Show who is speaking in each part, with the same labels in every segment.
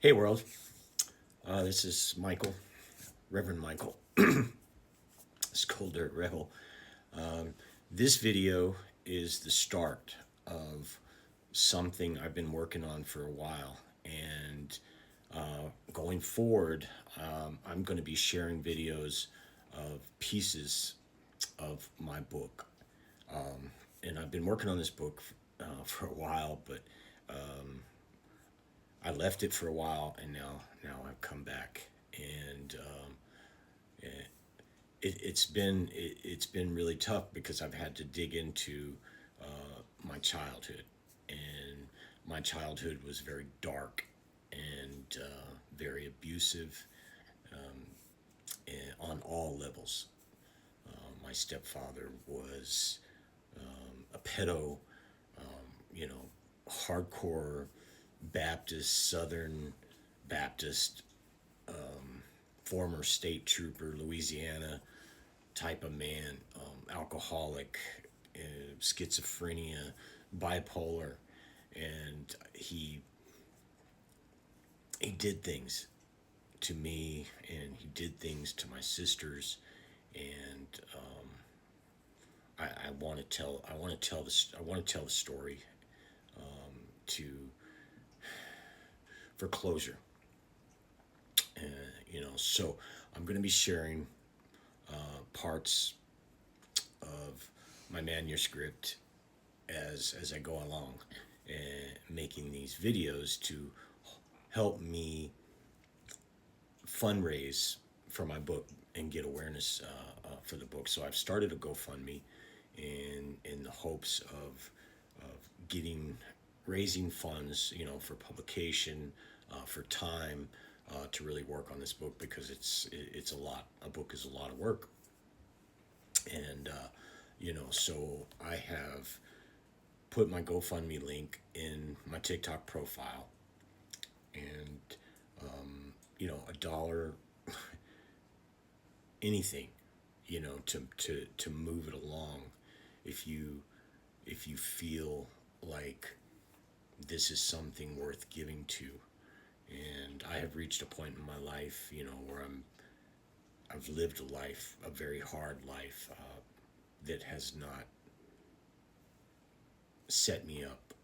Speaker 1: Hey world, this is Michael, Reverend Michael. It's Cold Dirt Rebel. This video is the start of something I've been working on for a while, and going forward, I'm going to be sharing videos of pieces of my book. And I've been working on this book for a while, but I left it for a while, and now I've come back, and it's been really tough because I've had to dig into my childhood, and my childhood was very dark and very abusive on all levels. My stepfather was a pedo, you know, hardcore Baptist, Southern Baptist, former state trooper, Louisiana type of man, alcoholic, schizophrenia, bipolar, and he did things to me, and he did things to my sisters, and I want to tell this, I want to tell the story to for closure, so I'm going to be sharing parts of my manuscript as I go along, and making these videos to help me fundraise for my book and get awareness for the book. So I've started a GoFundMe in the hopes of getting raising funds, for publication, for time, to really work on this book, because it's a lot. A book is a lot of work, and so I have put my GoFundMe link in my TikTok profile, and a dollar, anything, to move it along. If you feel like this is something worth giving to, and I have reached a point in my life, where I've lived a life, a very hard life, that has not set me up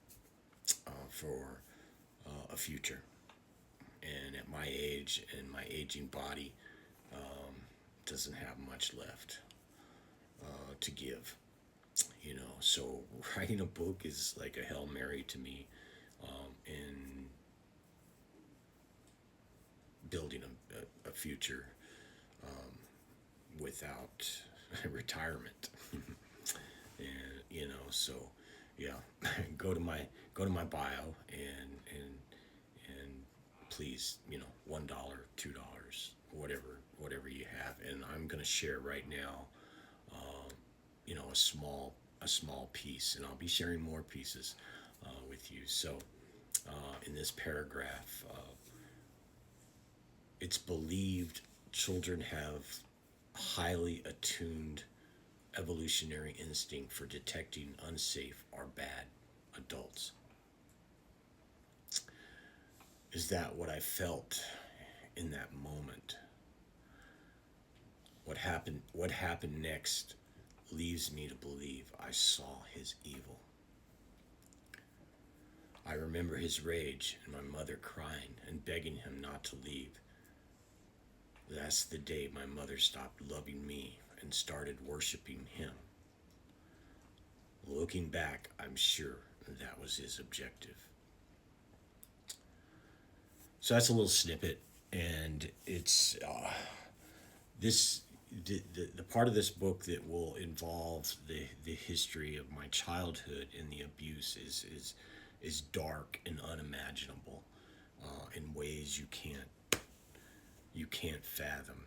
Speaker 1: for a future. And at my age and my aging body, doesn't have much left to give. So writing a book is like a Hail Mary to me, in building a future without retirement. And so yeah, go to my bio, and please, $1, $2, whatever you have, and I'm gonna share right now, a small piece, and I'll be sharing more pieces with you. So in this paragraph, it's believed children have highly attuned evolutionary instinct for detecting unsafe or bad adults. Is that what I felt in that moment? What happened next leaves me to believe I saw his evil. I remember his rage and my mother crying and begging him not to leave. That's the day my mother stopped loving me and started worshiping him. Looking back, I'm sure that was his objective. So that's a little snippet, and it's this the part of this book that will involve the history of my childhood and the abuse is dark and unimaginable, in ways you can't fathom,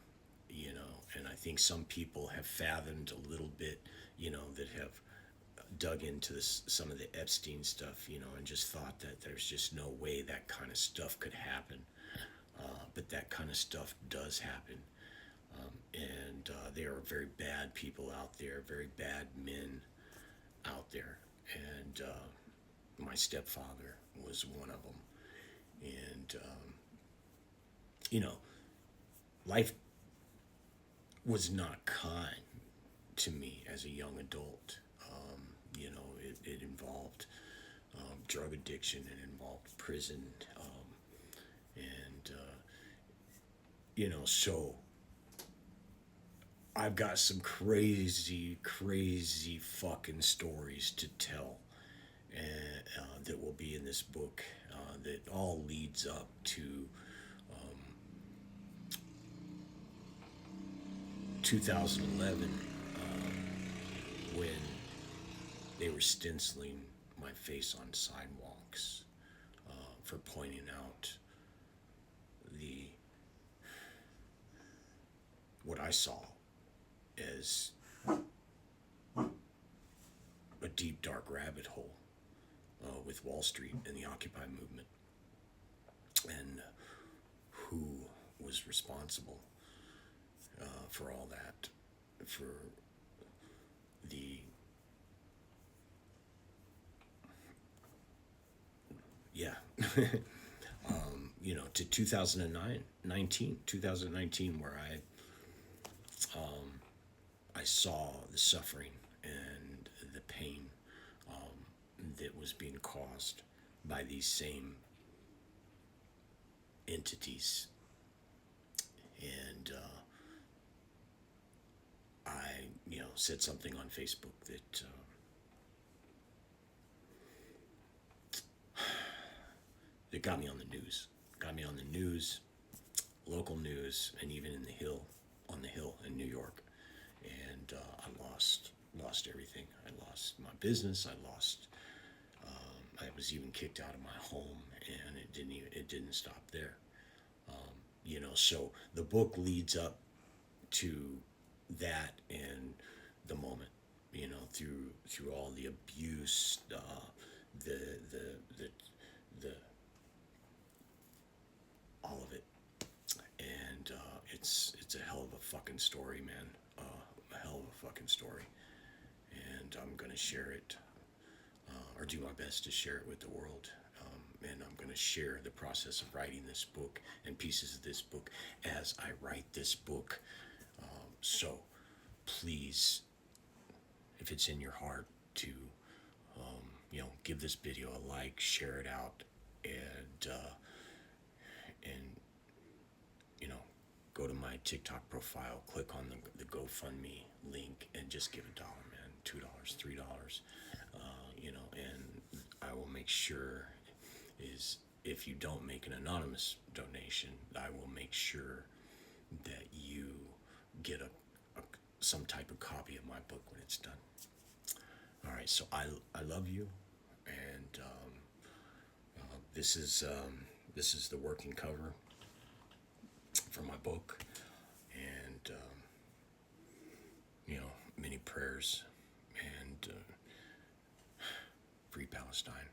Speaker 1: and I think some people have fathomed a little bit, that have dug into some of the Epstein stuff, and just thought that there's just no way that kind of stuff could happen. But that kind of stuff does happen. And there are very bad people out there, very bad men out there. And my stepfather was one of them. And you know, life was not kind to me as a young adult. It involved drug addiction, it involved prison, and so I've got some crazy, crazy fucking stories to tell, and that will be in this book. That all leads up to 2011, when they were stenciling my face on sidewalks for pointing out the what I saw as a deep dark rabbit hole with Wall Street and the Occupy movement, and who was responsible for all that, for the yeah to 2019, where I saw the suffering and the pain that was being caused by these same entities. And I, said something on Facebook that that got me on the news. Got me on the news, local news, and even on the Hill in New York. And I lost everything. I lost my business. I was even kicked out of my home, and it didn't stop there. So the book leads up to that and the moment, through all the abuse, the all of it, and it's a hell of a fucking story, man. A hell of a fucking story, and I'm gonna share it, or do my best to share it with the world. And I'm going to share the process of writing this book and pieces of this book as I write this book. So please, if it's in your heart to, give this video a like, share it out, and go to my TikTok profile, click on the GoFundMe link, and just give $1, man, $2, $3, and I will make sure if you don't make an anonymous donation, I will make sure that you get some type of copy of my book when it's done. All right, so I love you, and this is the working cover for my book, and many prayers, and free Palestine.